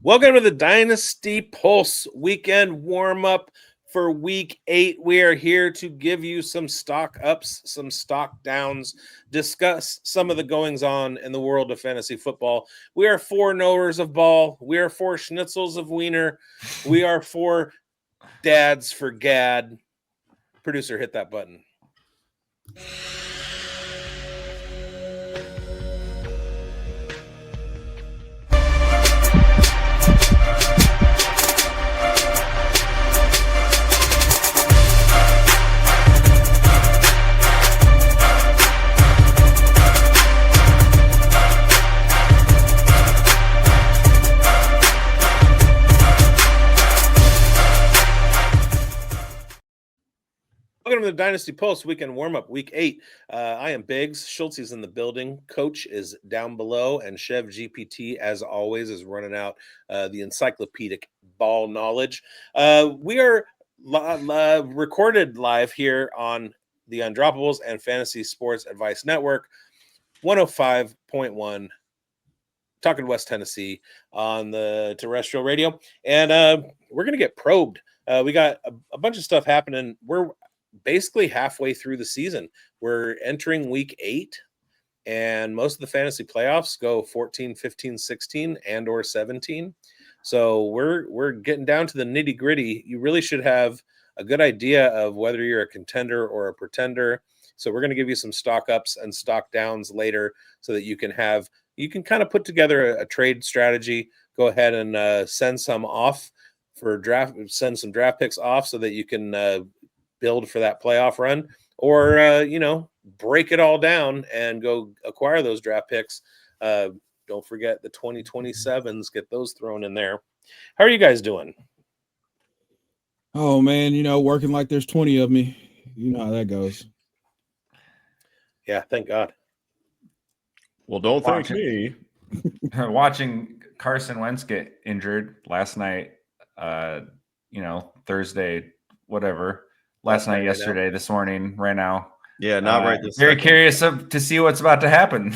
Welcome to the Dynasty Pulse weekend warm-up for Week 8. We are here to give you some stock ups, some stock downs, discuss some of the goings-on in the world of fantasy football. We are four knowers of ball. We are four schnitzels of wiener. We are four dads for gad. Producer, hit that button. Welcome to the Dynasty Pulse weekend warm-up, Week 8. I am bigz. Schultz is in the building. Coach is down below, and Chev GPT, as always, is running out the encyclopedic ball knowledge. We are recorded live here on the Undroppables and Fantasy Sports Advice Network, 105.1, talking West Tennessee on the terrestrial radio. And we're going to get probed. We got a bunch of stuff happening. We're basically halfway through the season. We're entering Week 8, and most of the fantasy playoffs go 14, 15, 16, and or 17. So we're getting down to the nitty-gritty. You really should have a good idea of whether you're a contender or a pretender. So we're going to give you some stock ups and stock downs later so that you can kind of put together a trade strategy. Go ahead and send some off for draft, send some draft picks off so that you can build for that playoff run, or break it all down and go acquire those draft picks. Don't forget the 2027s, get those thrown in there. How are you guys doing? Oh man, working like there's 20 of me. You know how that goes. Yeah, thank God. Well, don't thank me. Watching Carson Wentz get injured last night, Thursday, whatever. Last night, yesterday, this morning, right now. Yeah, not right this Very second. curious to see what's about to happen.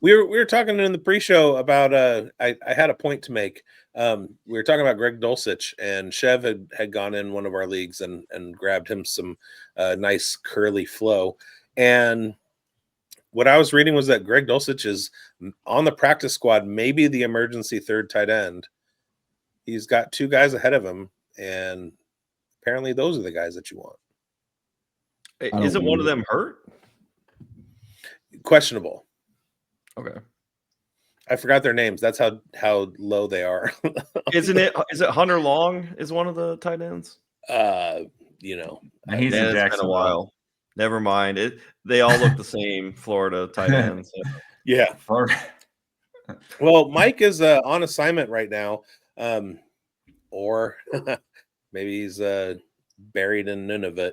We were talking in the pre-show about I had a point to make. We were talking about Greg Dulcich, and Chev had gone in one of our leagues and grabbed him some nice curly flow. And what I was reading was that Greg Dulcich is on the practice squad, maybe the emergency third tight end. He's got two guys ahead of him, and apparently those are the guys that you want. Isn't one of them hurt? Questionable. Okay. I forgot their names. That's how low they are. Is it Hunter Long is one of the tight ends? He's in It's been a while. Never mind. They all look the same, Florida tight ends. So. Yeah. Well, Mike is on assignment right now. Or maybe he's buried in Nunavut.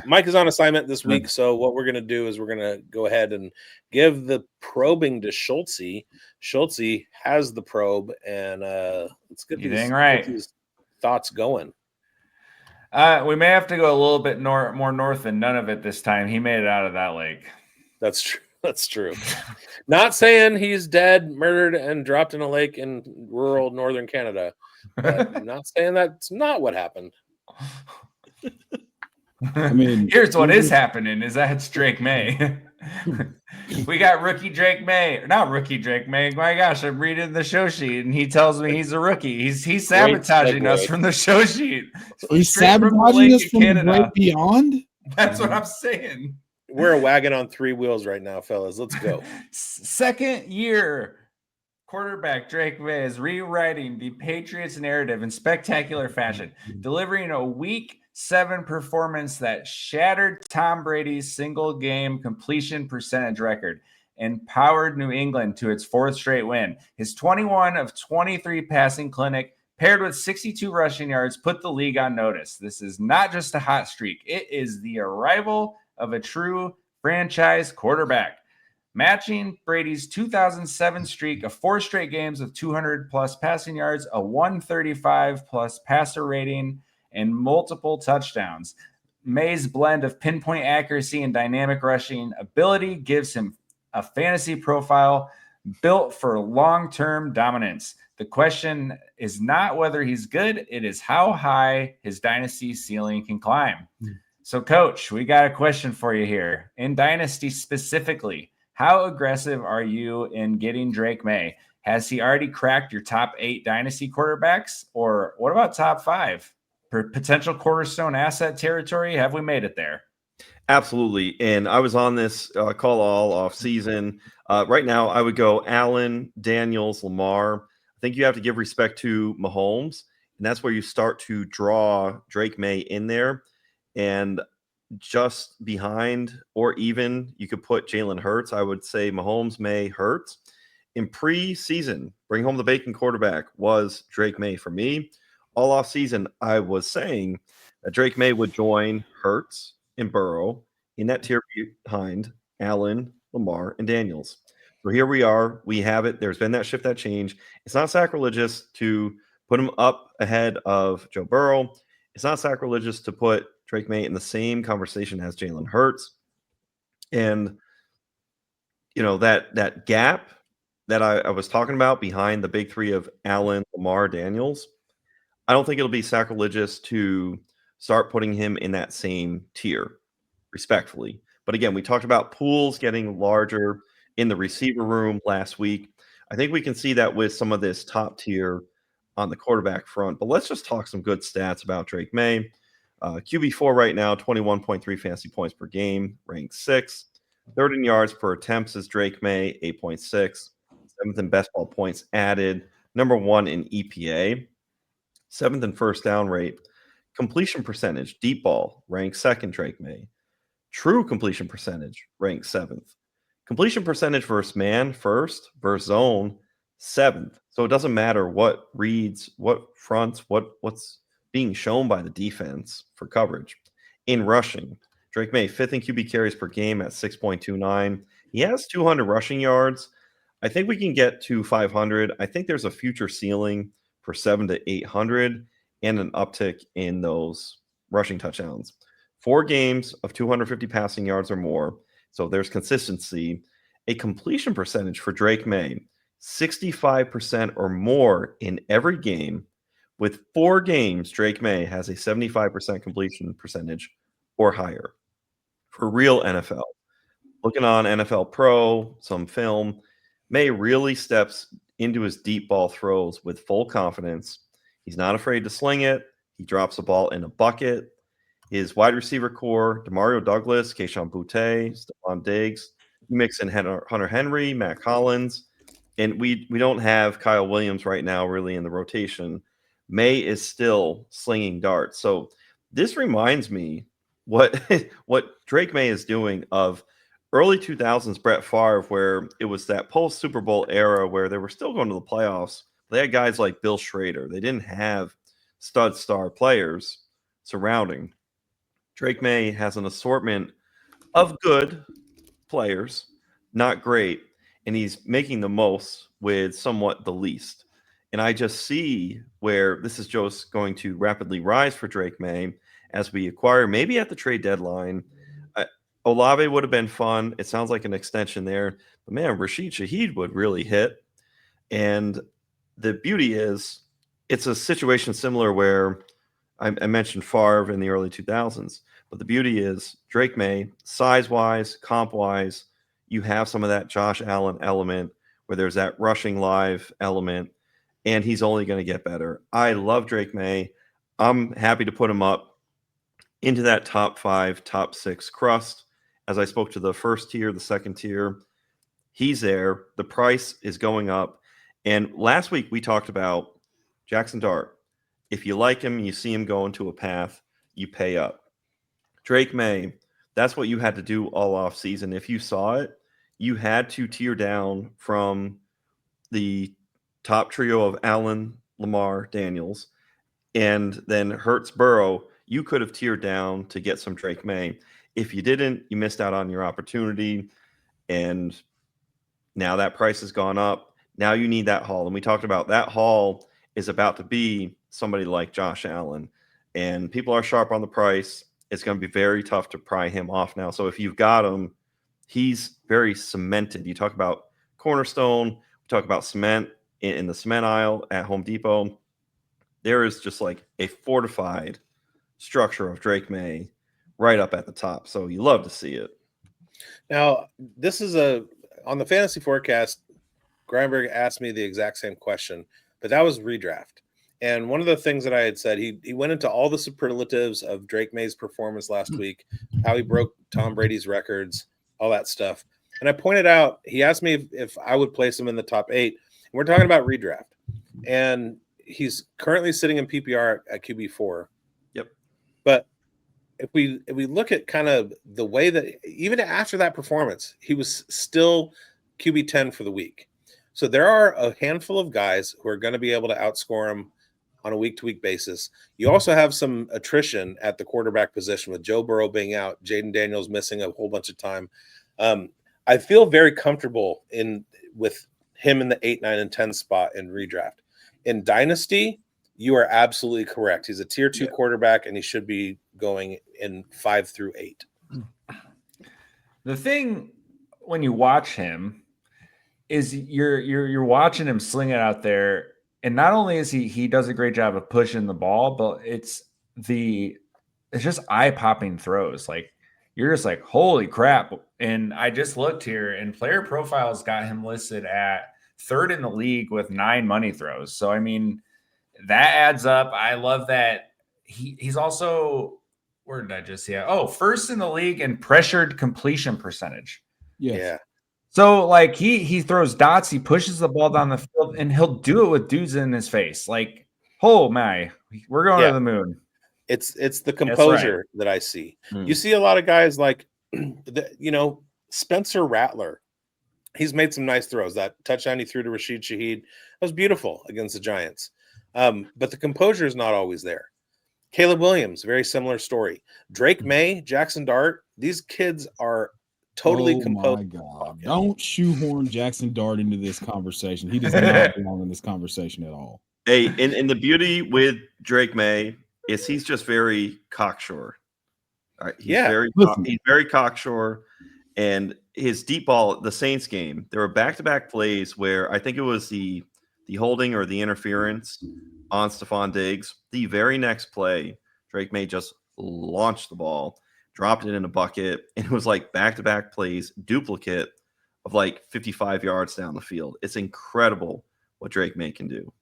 Mike is on assignment this week, so what we're going to do is we're going to go ahead and give the probing to Schultz. Schultz has the probe, and let's get these thoughts going. We may have to go a little bit more north than Nunavut this time. He made it out of that lake. That's true. That's true. Not saying he's dead, murdered, and dropped in a lake in rural northern Canada. But I'm not saying that's not what happened. I mean, here's what is happening: is that it's Drake Maye. We got rookie Drake Maye, not rookie Drake Maye. My gosh, I'm reading the show sheet, and he tells me he's a rookie. He's sabotaging us from the show sheet. He's sabotaging us from the great beyond. That's what I'm saying. We're a wagon on three wheels right now, fellas. Let's go. Second year quarterback Drake Maye is rewriting the Patriots narrative in spectacular fashion, delivering a Week 7 performance that shattered Tom Brady's single game completion percentage record and powered New England to its fourth straight win. His 21 of 23 passing clinic paired with 62 rushing yards put the league on notice. This is not just a hot streak. It is the arrival of a true franchise quarterback, matching Brady's 2007 streak of 4 straight games of 200-plus passing yards, a 135-plus passer rating, and multiple touchdowns. Maye's blend of pinpoint accuracy and dynamic rushing ability gives him a fantasy profile built for long-term dominance. The question is not whether he's good, it is how high his dynasty ceiling can climb. So, Coach, we got a question for you here. In Dynasty specifically, how aggressive are you in getting Drake Maye? Has he already cracked your top 8 Dynasty quarterbacks? Or what about top 5? For potential cornerstone asset territory, have we made it there? Absolutely. And I was on this call all off season. Right now, I would go Allen, Daniels, Lamar. I think you have to give respect to Mahomes, and that's where you start to draw Drake Maye in there. And just behind, or even you could put Jalen Hurts. I would say Mahomes, Maye, Hurts. In preseason, bring home the bacon quarterback was Drake Maye for me. All off season, I was saying that Drake Maye would join Hurts and Burrow in that tier behind Allen, Lamar, and Daniels. So here we are. We have it. There's been that shift, that change. It's not sacrilegious to put him up ahead of Joe Burrow. It's not sacrilegious to put Drake Maye in the same conversation as Jalen Hurts. And, you know, that gap that I was talking about behind the big three of Allen, Lamar, Daniels, I don't think it'll be sacrilegious to start putting him in that same tier, respectfully. But again, we talked about pools getting larger in the receiver room last week. I think we can see that with some of this top tier on the quarterback front. But let's just talk some good stats about Drake Maye. QB4 right now, 21.3 fantasy points per game, ranked 6th. Third in yards per attempts is Drake Maye, 8.6. 7th in best ball points added. Number 1 in EPA. 7th in first down rate. Completion percentage, deep ball, ranked 2nd, Drake Maye. True completion percentage, ranked 7th. Completion percentage versus man, 1st, versus zone, 7th. So it doesn't matter what reads, what fronts, what's being shown by the defense for coverage. In rushing, Drake Maye, 5th in QB carries per game at 6.29. He has 200 rushing yards. I think we can get to 500. I think there's a future ceiling for 700 to 800 and an uptick in those rushing touchdowns. 4 games of 250 passing yards or more. So there's consistency. A completion percentage for Drake Maye, 65% or more in every game. With 4 games, Drake Maye has a 75% completion percentage or higher. For real NFL, looking on NFL Pro, some film, Maye really steps into his deep ball throws with full confidence. He's not afraid to sling it. He drops the ball in a bucket. His wide receiver core, Demario Douglas, Keyshawn Boutte, Stephon Diggs. You mix in Hunter Henry, Matt Collins, and we don't have Kyle Williams right now really in the rotation. Maye is still slinging darts. So this reminds me what Drake Maye is doing of early 2000s Brett Favre, where it was that post Super Bowl era where they were still going to the playoffs. They had guys like Bill Schrader. They didn't have stud star players surrounding. Drake Maye has an assortment of good players, not great, and he's making the most with somewhat the least. And I just see where this is just going to rapidly rise for Drake Maye as we acquire, maybe at the trade deadline. Olave would have been fun. It sounds like an extension there. But man, Rashee Shaheed would really hit. And the beauty is it's a situation similar where I mentioned Favre in the early 2000s. But the beauty is Drake Maye, size-wise, comp-wise, you have some of that Josh Allen element where there's that rushing live element, and he's only going to get better. I love Drake Maye. I'm happy to put him up into that top 5, top 6 crust. As I spoke to the first tier, the second tier, he's there. The price is going up. And last week we talked about Jackson Dart. If you like him, you see him go into a path, you pay up. Drake Maye, that's what you had to do all off season. If you saw it, you had to tier down from the top trio of Allen, Lamar, Daniels, and then Hurts, Burrow. You could have tiered down to get some Drake Maye. If you didn't, you missed out on your opportunity. And now that price has gone up. Now you need that haul. And we talked about that haul is about to be somebody like Josh Allen. And people are sharp on the price. It's going to be very tough to pry him off now. So if you've got him, he's very cemented. You talk about cornerstone. We talk about cement in the cement aisle at Home Depot. There is just like a fortified structure of Drake Maye right up at the top. So you love to see it. Now, this is on the fantasy forecast, Greinberg asked me the exact same question, but that was redraft. And one of the things that I had said, he went into all the superlatives of Drake Maye's performance last week, how he broke Tom Brady's records, all that stuff. And I pointed out, he asked me if I would place him in the top 8. And we're talking about redraft. And he's currently sitting in PPR at QB4. Yep. But if we look at kind of the way that even after that performance, he was still QB10 for the week. So there are a handful of guys who are going to be able to outscore him on a week-to-week basis. You also have some attrition at the quarterback position with Joe Burrow being out, Jaden Daniels missing a whole bunch of time. I feel very comfortable with him in the 8, 9, and 10 spot in redraft. In Dynasty, you are absolutely correct. He's a tier 2 quarterback, and he should be going in 5 through 8. The thing when you watch him is you're watching him sling it out there, and not only is he does a great job of pushing the ball, but it's just eye-popping throws. Like you're just like, holy crap. And I just looked here, and Player Profiles got him listed at 3rd in the league with 9 money throws. So I mean, that adds up. I love that. He's also, where did I just see it? Oh, 1st in the league in pressured completion percentage. Yes. Yeah. So like he throws dots, he pushes the ball down the field, and he'll do it with dudes in his face. Like, oh my, we're going to the moon. It's the composure that I see. You see a lot of guys like, Spencer Rattler. He's made some nice throws. That touchdown he threw to Rashee Shaheed, that was beautiful against the Giants. But the composure is not always there. Caleb Williams, very similar story. Drake Maye, Jackson Dart, these kids are totally composed. My God. Don't shoehorn Jackson Dart into this conversation. He does not belong in this conversation at all. Hey, and the beauty with Drake Maye is he's just very cocksure. All right, he's very cocksure, and his deep ball, the Saints game, there were back-to-back plays where I think it was the holding or the interference on Stephon Diggs. The very next play, Drake Maye just launched the ball, dropped it in a bucket, and it was like back-to-back plays, duplicate of like 55 yards down the field. It's incredible what Drake Maye can do.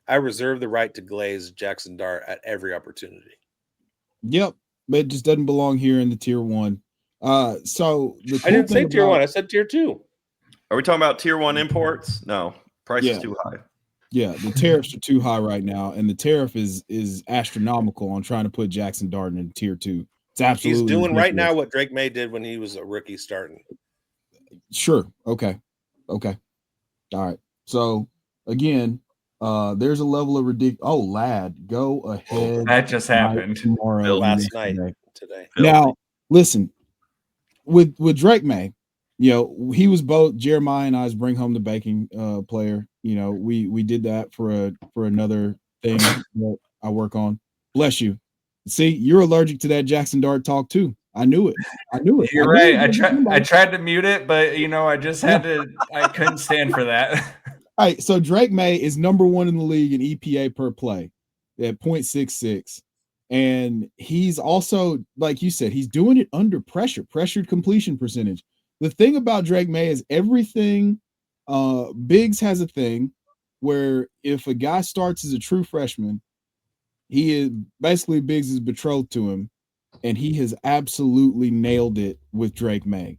I reserve the right to glaze Jackson Dart at every opportunity. Yep, but it just doesn't belong here in the tier 1. So I didn't say tier 1. I said tier 2. Are we talking about tier 1 imports? No, price is too high. Yeah, the tariffs are too high right now, and the tariff is astronomical on trying to put Jackson Dart in tier 2. It's absolutely he's doing ridiculous. right now what Drake Maye did when he was a rookie starting. Sure. Okay. All right. So again, there's a level of ridiculous. Oh, lad, go ahead. That just happened tomorrow. Last night. Today. Now, listen, with Drake Maye, he was both Jeremiah and I's bring home the baking player. We did that for another thing that I work on. Bless you. See, you're allergic to that Jackson Dart talk too. I knew it. You're right. I tried to mute it, but I just had to. I couldn't stand for that. All right. So Drake Maye is number 1 in the league in EPA per play at 0.66. And he's also, like you said, he's doing it under pressure, pressured completion percentage. The thing about Drake Maye is everything. Bigz has a thing where if a guy starts as a true freshman, he is basically Bigz is betrothed to him, and he has absolutely nailed it with Drake Maye.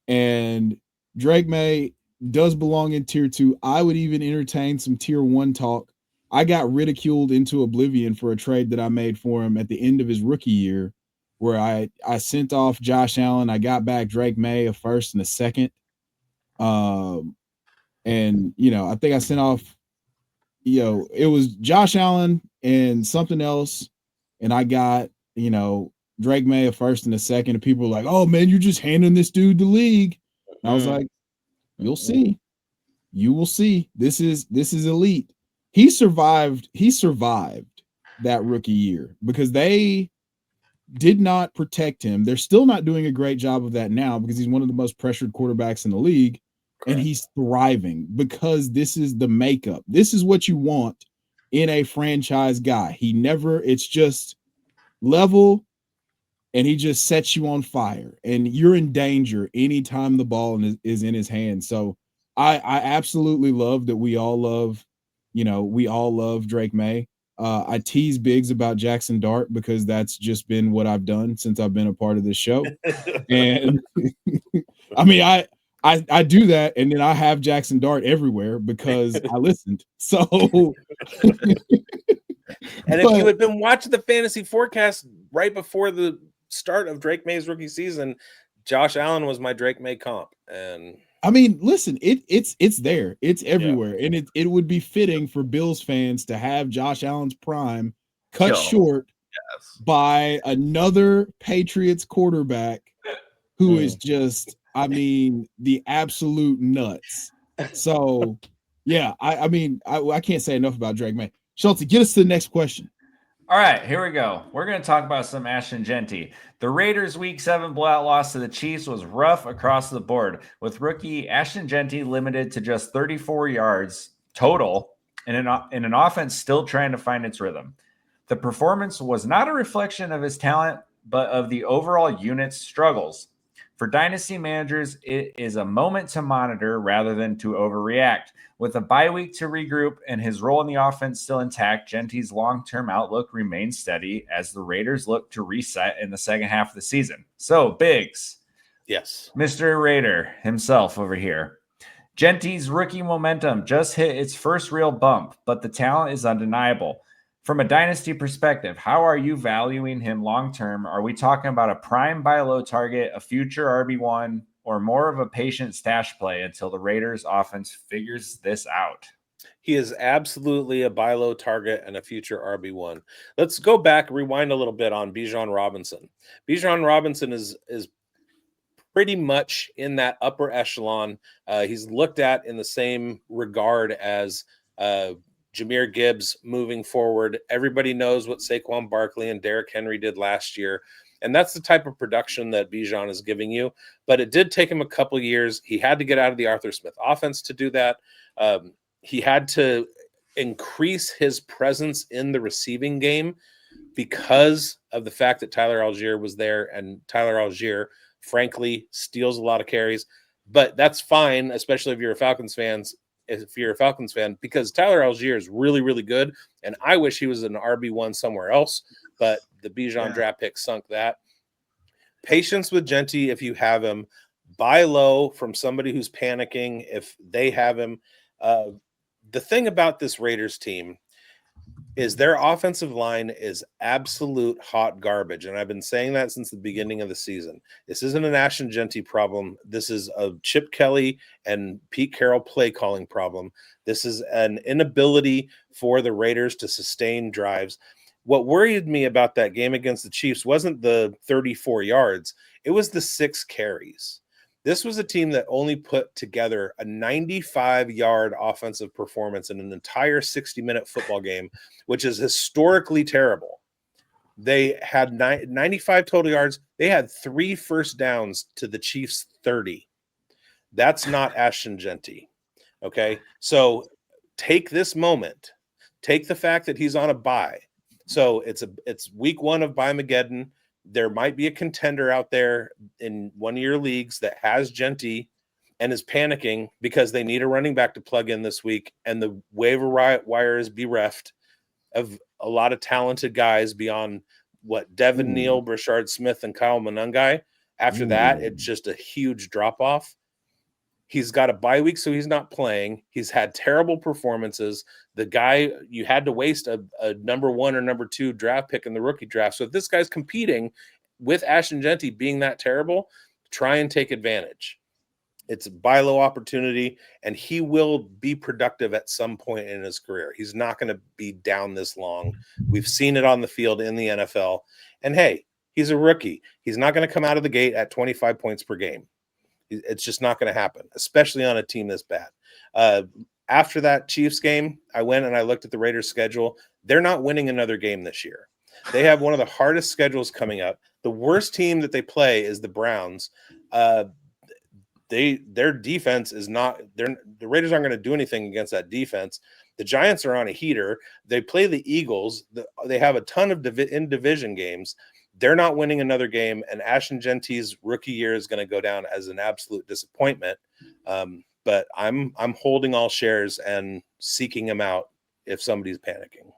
And Drake Maye does belong in tier 2. I would even entertain some tier 1 talk. I got ridiculed into oblivion for a trade that I made for him at the end of his rookie year, where I sent off Josh Allen. I got back Drake Maye, a 1st and a 2nd. And I think I sent off, it was Josh Allen and something else, and I got, Drake Maye, a 1st and a 2nd, and people were like, "Oh man, you're just handing this dude the league." And I was like, "You'll see. You will see. This is elite." He survived that rookie year because they did not protect him. They're still not doing a great job of that now because he's one of the most pressured quarterbacks in the league. and he's thriving because this is the makeup. This is what you want in a franchise guy. It's just level, and he just sets you on fire, and you're in danger anytime the ball is in his hand. So I absolutely love that we all love Drake Maye. I tease bigz about Jackson Dart because that's just been what I've done since I've been a part of this show. And I mean, I do that, and then I have Jackson Dart everywhere because I listened. So, and if you had been watching the fantasy forecast right before the start of Drake Maye's rookie season, Josh Allen was my Drake Maye comp. And I mean, listen, it's there, it's everywhere, and it would be fitting for Bills fans to have Josh Allen's prime cut short by another Patriots quarterback who is just, I mean, the absolute nuts. So, yeah, I mean, I can't say enough about Drake Maye. Schulte, get us to the next question. All right, here we go. We're going to talk about some Ashton Jeanty. The Raiders' Week 7 blowout loss to the Chiefs was rough across the board, with rookie Ashton Jeanty limited to just 34 yards total in an offense still trying to find its rhythm. The performance was not a reflection of his talent, but of the overall unit's struggles. For dynasty managers, it is a moment to monitor rather than to overreact. With a bye week to regroup and his role in the offense still intact, Jeanty's long-term outlook remains steady as the Raiders look to reset in the second half of the season. So, bigz. Yes. Mr. Raider himself over here. Jeanty's rookie momentum just hit its first real bump, but the talent is undeniable. From a dynasty perspective, how are you valuing him long-term? Are we talking about a prime buy low target, a future RB1, or more of a patient stash play until the Raiders offense figures this out? He is absolutely a buy low target and a future RB1. Let's go back, rewind a little bit on Bijan Robinson. Bijan Robinson is pretty much in that upper echelon. He's looked at in the same regard as Jahmyr Gibbs moving forward. Everybody knows what Saquon Barkley and Derrick Henry did last year. And that's the type of production that Bijan is giving you. But it did take him a couple of years. He had to get out of the Arthur Smith offense to do that. He had to increase his presence in the receiving game because of the fact that Tyler Algier was there. And Tyler Algier, frankly, steals a lot of carries. But that's fine, especially if you're a Falcons fan, because Tyler Algier is really, really good. And I wish he was an RB1 somewhere else, but the Bijan draft pick sunk that. Patience with Jeanty if you have him. Buy low from somebody who's panicking if they have him. The thing about this Raiders team is their offensive line is absolute hot garbage. And I've been saying that since the beginning of the season. This isn't an Ashton Jeanty problem. This is a Chip Kelly and Pete Carroll play calling problem. This is an inability for the Raiders to sustain drives. What worried me about that game against the Chiefs wasn't the 34 yards. It was the 6 carries. This was a team that only put together a 95-yard offensive performance in an entire 60-minute football game, which is historically terrible. They had 95 total yards. They had 3 first downs to the Chiefs' 30. That's not Ashton Jeanty. Okay? So take this moment. Take the fact that he's on a bye. So it's week 1 of Bye-Mageddon. There might be a contender out there in one of your leagues that has Jeanty and is panicking because they need a running back to plug in this week, and the waiver wire is bereft of a lot of talented guys beyond Devin Neal, Brashard Smith, and Kyle Monangai. After that, it's just a huge drop-off. He's got a bye week, so he's not playing. He's had terrible performances. The guy, you had to waste a number 1 or number 2 draft pick in the rookie draft. So if this guy's competing with Ashton Jeanty being that terrible, try and take advantage. It's a buy low opportunity, and he will be productive at some point in his career. He's not going to be down this long. We've seen it on the field in the NFL. And hey, he's a rookie. He's not going to come out of the gate at 25 points per game. It's just not going to happen, especially on a team this bad. After that Chiefs game, I went and I looked at the Raiders' schedule. They're not winning another game this year. They have one of the hardest schedules coming up. The worst team that they play is the Browns. their defense is not. The Raiders aren't going to do anything against that defense. The Giants are on a heater. They play the Eagles. They have a ton of in division games. They're not winning another game, and Ashton Jeanty's rookie year is going to go down as an absolute disappointment. But I'm holding all shares and seeking him out if somebody's panicking.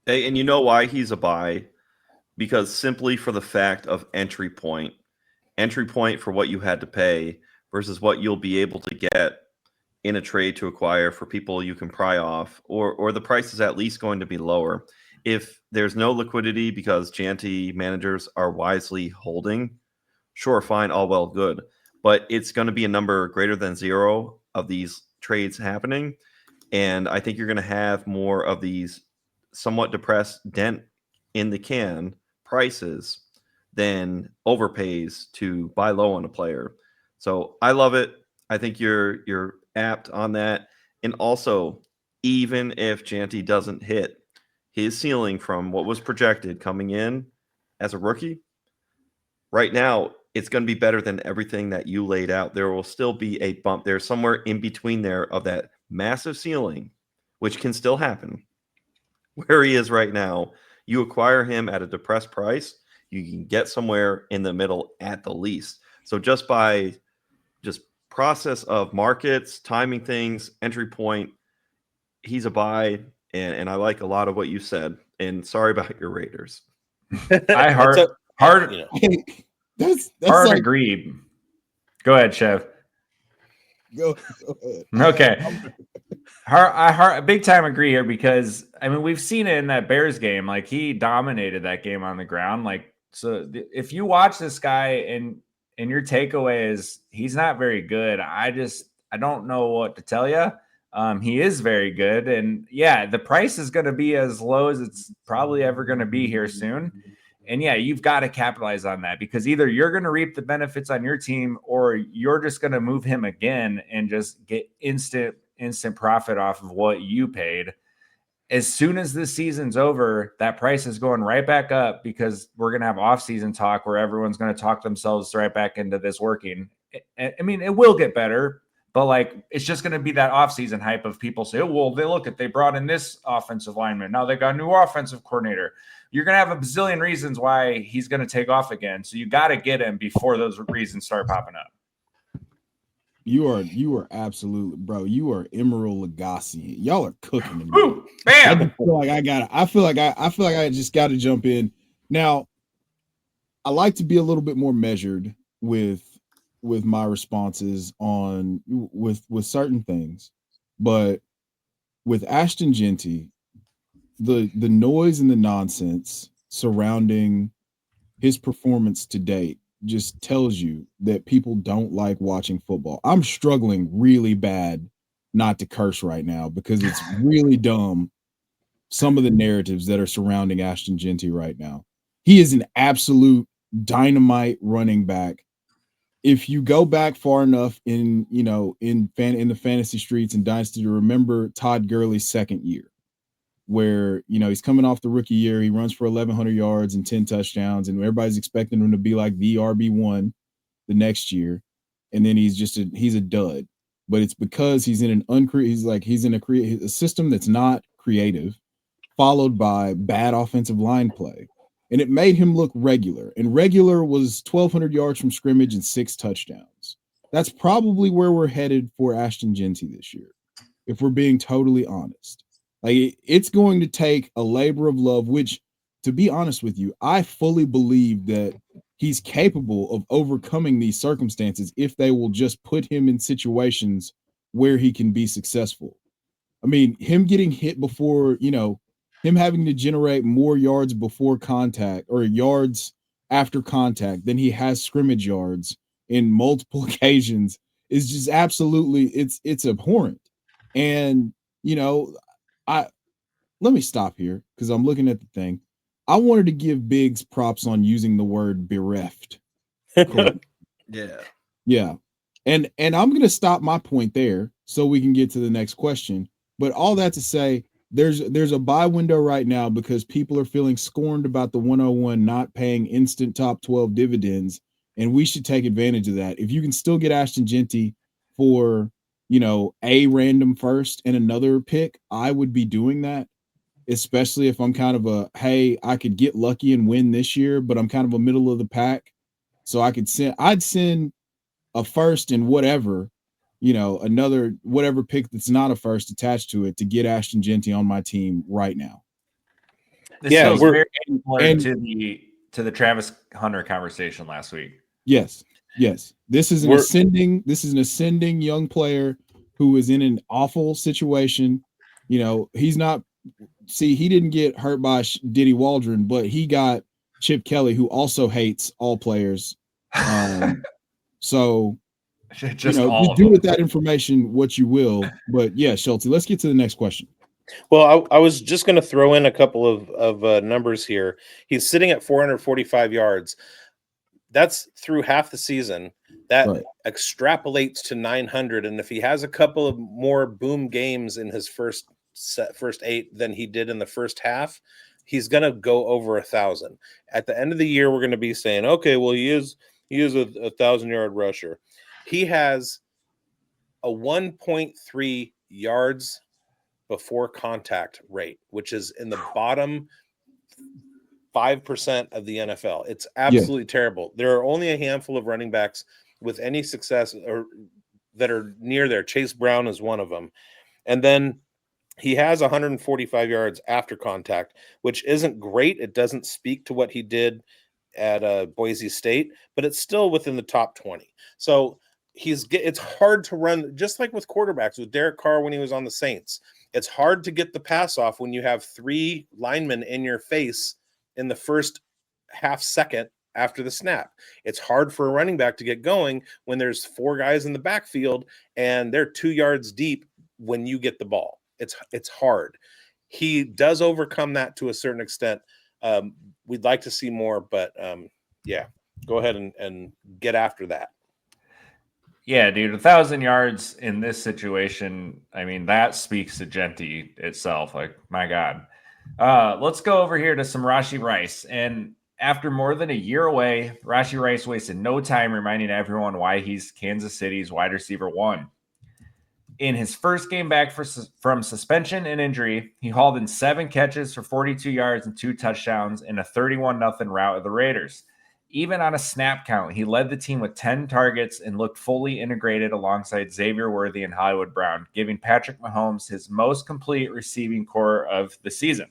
Hey, and you know why he's a buy? Because simply for the fact of entry point for what you had to pay versus what you'll be able to get in a trade to acquire for people you can pry off, or the price is at least going to be lower. If there's no liquidity because Jeanty managers are wisely holding, sure, fine, all well, good. But it's going to be a number greater than 0 of these trades happening. And I think you're going to have more of these somewhat depressed dent in the can prices than overpays to buy low on a player. So I love it. I think you're apt on that. And also, even if Jeanty doesn't hit his ceiling from what was projected coming in as a rookie, right now it's going to be better than everything that you laid out. There will still be a bump there somewhere in between there of that massive ceiling, which can still happen. Where he is right now, you acquire him at a depressed price, you can get somewhere in the middle at the least. So just by process of markets, timing things, entry point, he's a buy. And I like a lot of what you said. And sorry about your Raiders. I hard That's hard like, agreed. Go ahead, Chev. go ahead. Okay. I big time agree here because I mean we've seen it in that Bears game. Like he dominated that game on the ground. Like so, if you watch this guy and your takeaway is he's not very good, I don't know what to tell you. He is very good, and yeah, the price is going to be as low as it's probably ever going to be here soon. And yeah, you've got to capitalize on that because either you're going to reap the benefits on your team or you're just going to move him again and just get instant profit off of what you paid. As soon as this season's over, that price is going right back up because we're going to have off-season talk where everyone's going to talk themselves right back into this working. I mean, it will get better, but like it's just going to be that off-season hype of people say, oh, well, they brought in this offensive lineman. Now they got a new offensive coordinator. You're going to have a bazillion reasons why he's going to take off again. So you got to get him before those reasons start popping up. You are absolutely, bro. You are Emerald Lagasse. Y'all are cooking to me. Woo, bam! I feel like I just got to jump in. Now, I like to be a little bit more measured with my responses on with certain things, but with Ashton Jeanty, the noise and the nonsense surrounding his performance to date just tells you that people don't like watching football. I'm struggling really bad not to curse right now because it's really dumb. Some of the narratives that are surrounding Ashton Jeanty right now. He is an absolute dynamite running back. If you go back far enough in the fantasy streets and Dynasty to remember Todd Gurley's second year, where he's coming off the rookie year, he runs for 1,100 yards and 10 touchdowns, and everybody's expecting him to be like the RB1 the next year, and then he's a dud. But it's because he's in a system that's not creative, followed by bad offensive line play, and it made him look regular. And regular was 1,200 yards from scrimmage and 6 touchdowns. That's probably where we're headed for Ashton Jeanty this year, if we're being totally honest. Like it's going to take a labor of love, which, to be honest with you, I fully believe that he's capable of overcoming these circumstances if they will just put him in situations where he can be successful. I mean, him getting hit before, him having to generate more yards before contact or yards after contact than he has scrimmage yards in multiple occasions is just absolutely, it's abhorrent. And, let me stop here because I'm looking at the thing. I wanted to give bigz props on using the word bereft. Yeah. And I'm going to stop my point there so we can get to the next question. But all that to say, there's a buy window right now because people are feeling scorned about the 101 not paying instant top 12 dividends and we should take advantage of that. If you can still get Ashton Jeanty for, a random first and another pick, I would be doing that, especially if I'm kind of hey, I could get lucky and win this year, but I'm kind of a middle of the pack. So I'd send a first and whatever, another whatever pick that's not a first attached to it to get Ashton Jeanty on my team right now. This feels very similar to the Travis Hunter conversation last week. Yes. This is an ascending young player who is in an awful situation. He's not. See, he didn't get hurt by Diddy Waldron, but he got Chip Kelly, who also hates all players. So just do with that information what you will. But yeah, Schulte, let's get to the next question. Well, I was just going to throw in a couple of numbers here. He's sitting at 445 yards. That's through half the season. That extrapolates to 900. And if he has a couple of more boom games in his first 8 than he did in the first half, he's going to go over 1,000. At the end of the year, we're going to be saying, okay, well, he is a 1,000-yard rusher. He has a 1.3 yards before contact rate, which is in the bottom 5% of the NFL. It's absolutely terrible. There are only a handful of running backs with any success or that are near there. Chase Brown is one of them. And then he has 145 yards after contact, which isn't great. It doesn't speak to what he did at Boise State, but it's still within the top 20. So it's hard to run, just like with quarterbacks, with Derek Carr when he was on the Saints. It's hard to get the pass off when you have 3 linemen in your face in the first half second after the snap. It's hard for a running back to get going when there's 4 guys in the backfield and they're 2 yards deep when you get the ball. It's hard. He does overcome that to a certain extent. We'd like to see more, but go ahead and get after that. Yeah, dude, 1,000 yards in this situation. I mean, that speaks to Jeanty itself. Like, my God. Let's go over here to some Rashee Rice. And after more than a year away, Rashee Rice wasted no time reminding everyone why he's Kansas City's wide receiver 1. In his first game back from suspension and injury, he hauled in 7 catches for 42 yards and 2 touchdowns in a 31-0 rout of the Raiders. Even on a snap count, he led the team with 10 targets and looked fully integrated alongside Xavier Worthy and Hollywood Brown, giving Patrick Mahomes his most complete receiving core of the season.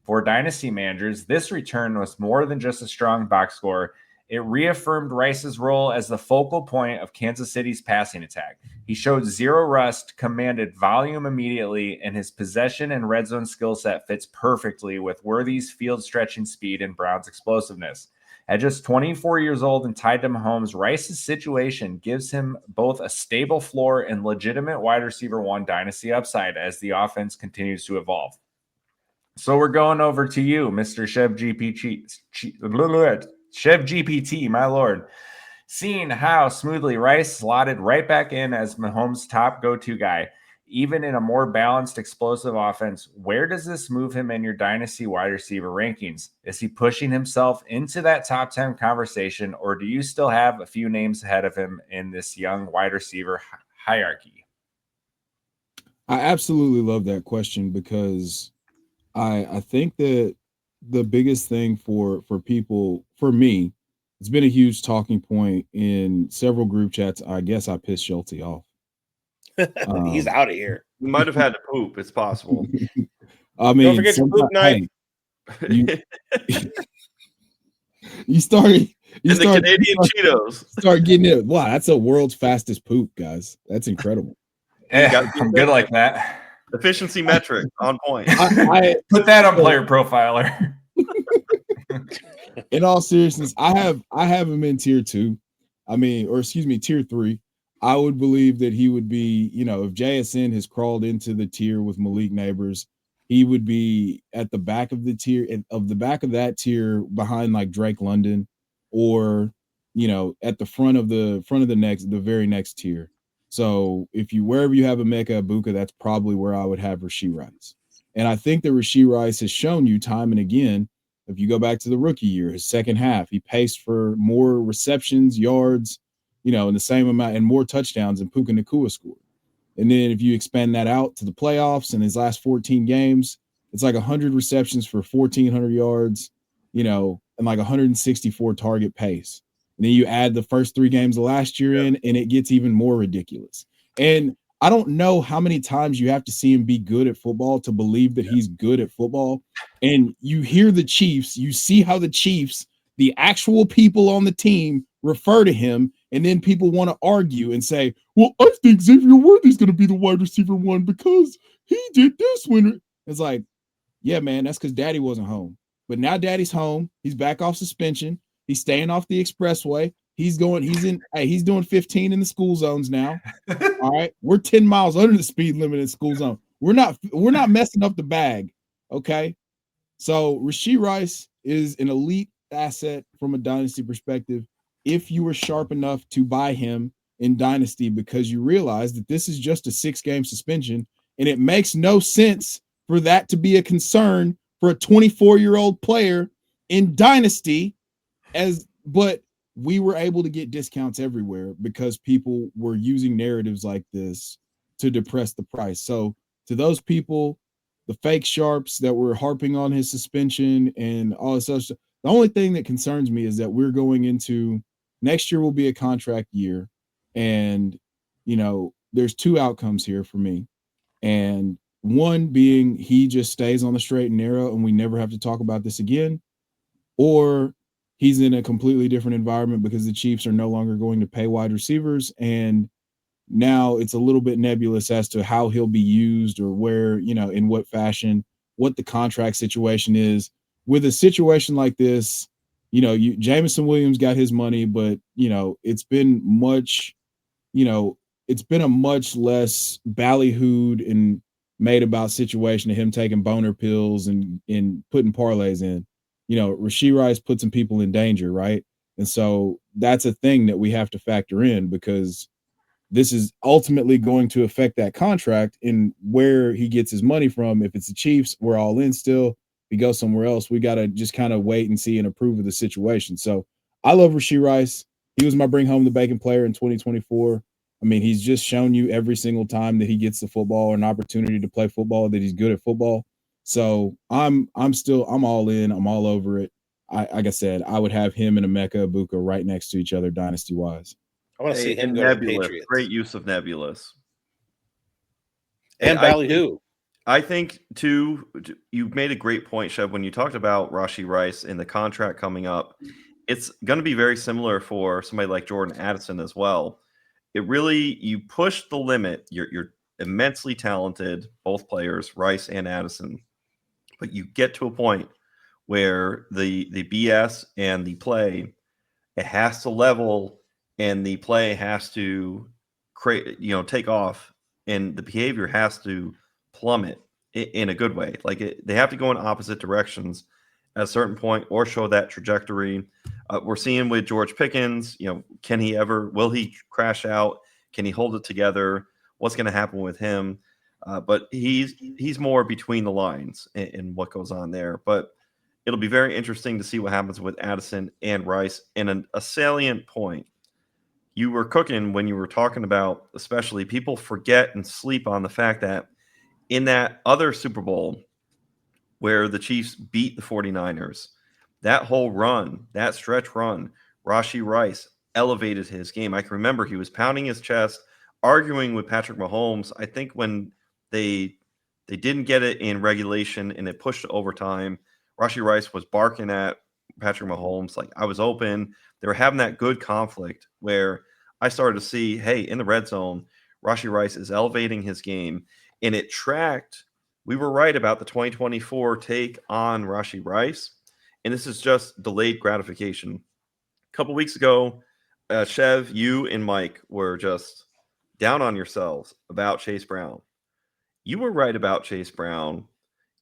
For dynasty managers, this return was more than just a strong box score. It reaffirmed Rice's role as the focal point of Kansas City's passing attack. He showed zero rust, commanded volume immediately, and his possession and red zone skill set fits perfectly with Worthy's field stretching speed and Brown's explosiveness. At just 24 years old and tied to Mahomes, Rice's situation gives him both a stable floor and legitimate wide receiver 1 dynasty upside as the offense continues to evolve. So we're going over to you, Mr. Chev GPT, my lord. Seeing how smoothly Rice slotted right back in as Mahomes' top go-to guy, even in a more balanced, explosive offense, where does this move him in your dynasty wide receiver rankings? Is he pushing himself into that top 10 conversation, or do you still have a few names ahead of him in this young wide receiver hierarchy? I absolutely love that question because I think that the biggest thing for people, for me, it's been a huge talking point in several group chats. I guess I pissed Schulte off. He's out of here. You might have had to poop. It's possible. I mean, don't forget your poop night. You started the Canadian Cheetos. Start getting it. Wow, that's a world's fastest poop, guys. That's incredible. I'm good like that. Efficiency metric on point. I put that on Player Profiler. In all seriousness, I have him in tier 2. I mean, or excuse me, tier 3. I would believe that he would be, if JSN has crawled into the tier with Malik Neighbors, he would be at the back of the tier, of that tier behind like Drake London, or at the front of the very next tier. So wherever you have Emeka Egbuka, that's probably where I would have Rashee Rice. And I think that Rashee Rice has shown you time and again If you go back to the rookie year, his second half, he paced for more receptions, yards, in the same amount and more touchdowns than Puka Nacua scored. And then if you expand that out to the playoffs in his last 14 games, it's like 100 receptions for 1,400 yards, and like 164 target pace. And then you add the first 3 games of last year in, and it gets even more ridiculous. And I don't know how many times you have to see him be good at football to believe that he's good at football. And you hear the Chiefs, you see how the Chiefs, the actual people on the team, refer to him, and then people want to argue and say, well, I think Xavier Worthy's going to be the wide receiver 1 because he did this when it's like, yeah, man, that's because daddy wasn't home. But now daddy's home. He's back off suspension. He's staying off the expressway. He's doing 15 in the school zones now. All right. We're 10 miles under the speed limit in school zone. We're not messing up the bag. Okay. So Rashee Rice is an elite asset from a dynasty perspective. If you were sharp enough to buy him in dynasty, because you realize that this is just a 6-game suspension, and it makes no sense for that to be a concern for a 24-year-old player in dynasty, but we were able to get discounts everywhere because people were using narratives like this to depress the price. So to those people, the fake sharps that were harping on his suspension and all this other stuff, the only thing that concerns me is that we're going into next year will be a contract year. And, there's 2 outcomes here for me. And one being he just stays on the straight and narrow and we never have to talk about this again, or he's in a completely different environment because the Chiefs are no longer going to pay wide receivers. And now it's a little bit nebulous as to how he'll be used or where, in what fashion, what the contract situation is. With a situation like this, Jameson Williams got his money, but, it's been a much less ballyhooed and made about situation of him taking boner pills and putting parlays in. Rashee Rice put some people in danger, right? And so that's a thing that we have to factor in because this is ultimately going to affect that contract and where he gets his money from. If it's the Chiefs, we're all in still. If he goes somewhere else, we got to just kind of wait and see and approve of the situation. So I love Rashee Rice. He was my bring home the bacon player in 2024. I mean, he's just shown you every single time that he gets the football or an opportunity to play football that he's good at football. So I'm all in. I'm all over it. Like I said, I would have him and Emeka Ibuka right next to each other dynasty wise. I want to see him go Nebulous. to the Patriots. Great use of Nebulous. And Ballyhoo. I think, too, you made a great point, Chev, when you talked about Rashee Rice and the contract coming up. It's going to be very similar for somebody like Jordan Addison as well. It really, you push the limit. You're immensely talented, both players, Rice and Addison. But you get to a point where the BS and the play, it has to level and the play has to take off and the behavior has to plummet in a good way. Like they have to go in opposite directions at a certain point or show that trajectory. We're seeing with George Pickens, will he crash out? Can he hold it together? What's going to happen with him? But he's more between the lines in what goes on there. But it'll be very interesting to see what happens with Addison and Rice. And a salient point, you were cooking when you were talking about, especially people forget and sleep on the fact that in that other Super Bowl where the Chiefs beat the 49ers, that whole run, that stretch run, Rashee Rice elevated his game. I can remember he was pounding his chest, arguing with Patrick Mahomes. I think when they didn't get it in regulation and it pushed to overtime, Rashee Rice was barking at Patrick Mahomes like, I was open. They were having that good conflict where I started to see, hey, in the red zone, Rashee Rice is elevating his game. And it tracked. We were right about the 2024 take on Rashee Rice. And this is just delayed gratification. A couple weeks ago, Chev, you and Mike were just down on yourselves about Chase Brown. You were right about Chase Brown.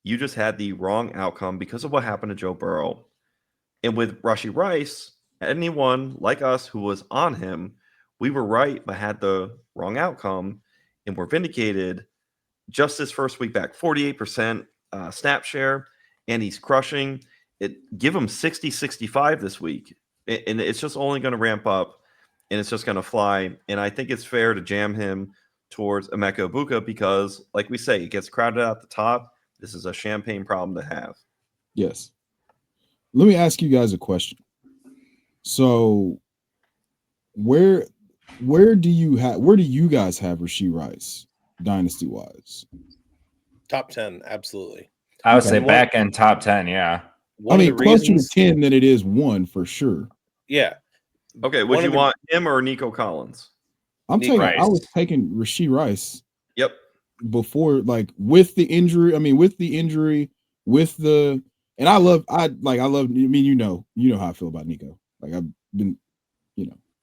You just had the wrong outcome because of what happened to Joe Burrow. And with Rashee Rice, anyone like us who was on him, we were right but had the wrong outcome and were vindicated just this first week back. 48% snap share, and he's crushing. give him 60, 65 this week. And it's just only going to ramp up and it's just going to fly. And I think it's fair to jam him towards Emeka Egbuka because, like we say, it gets crowded out the top. This is a champagne problem to have. Yes. Let me ask you guys a question. So where do you guys have Rashee Rice dynasty wise? Top 10, absolutely. I would Okay. say back end top 10. Yeah. One of the closer reasons, to 10 than it is 1 for sure. yeah. Okay, would you want him or Nico Collins? I'm Nico taking. I Rice. was taking Rashee Rice. Yep. Before, like with the injury. I mean, with the injury, with the and I love. I mean, you know how I feel about Nico. Like I've been,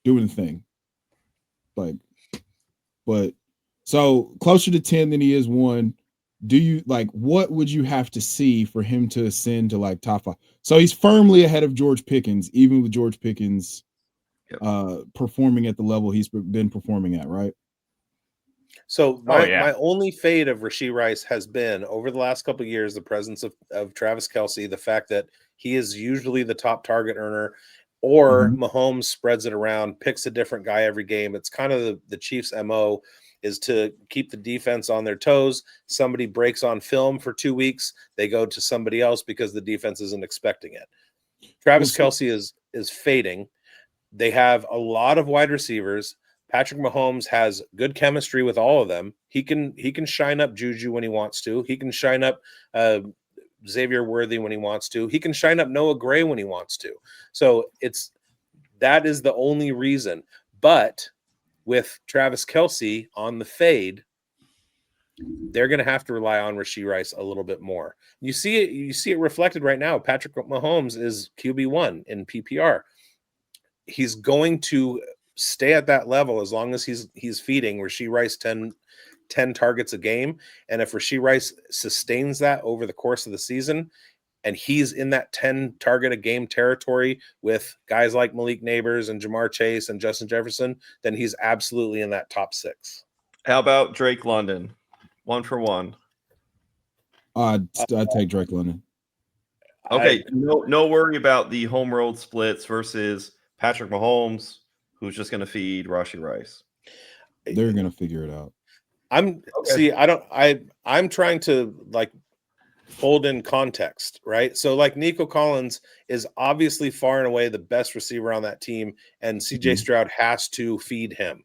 doing the thing. Like, but so closer to 10 than he is 1. Do you what would you have to see for him to ascend to like top 5? So he's firmly ahead of George Pickens, even with George Pickens performing at the level he's been performing at, right? So my only fade of Rashee Rice has been over the last couple of years the presence of Travis Kelce, the fact that he is usually the top target earner, or Mahomes spreads it around, picks a different guy every game. It's kind of the Chiefs' MO is to keep the defense on their toes. Somebody breaks on film for 2 weeks, they go to somebody else because the defense isn't expecting it. Travis Kelce is fading. They have a lot of wide receivers. Patrick Mahomes has good chemistry with all of them. He can shine up Juju when he wants to. He can shine up Xavier Worthy when he wants to. He can shine up Noah Gray when he wants to. So that is the only reason. But with Travis Kelce on the fade, they're going to have to rely on Rashee Rice a little bit more. You see it reflected right now. Patrick Mahomes is QB1 in PPR. He's going to stay at that level as long as he's feeding Rashee Rice 10 targets a game. And if Rashee Rice sustains that over the course of the season, and he's in that 10 target a game territory with guys like Malik Neighbors and Jamar Chase and Justin Jefferson, then he's absolutely in that top 6. How about Drake London? 1 for 1. I'd take Drake London. Okay, no worry about the home road splits versus Patrick Mahomes, who's just going to feed Rashee Rice. They're going to figure it out. I'm trying to fold in context, right? So Nico Collins is obviously far and away the best receiver on that team, and CJ Stroud has to feed him.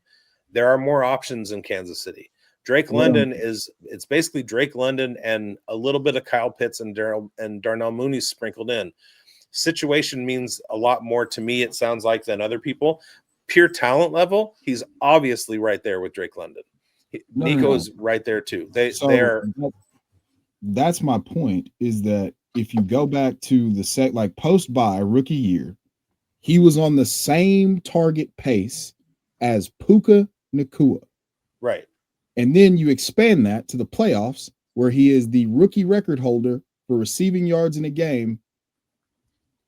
There are more options in Kansas City. Drake London it's basically Drake London and a little bit of Kyle Pitts and Darnell Mooney sprinkled in. Situation means a lot more to me, it sounds like, than other people. Pure talent level, he's obviously right there with Drake London. Nico's right there too. That's my point, is that if you go back to the post bye rookie year, he was on the same target pace as Puka Nacua. Right. And then you expand that to the playoffs, where he is the rookie record holder for receiving yards in a game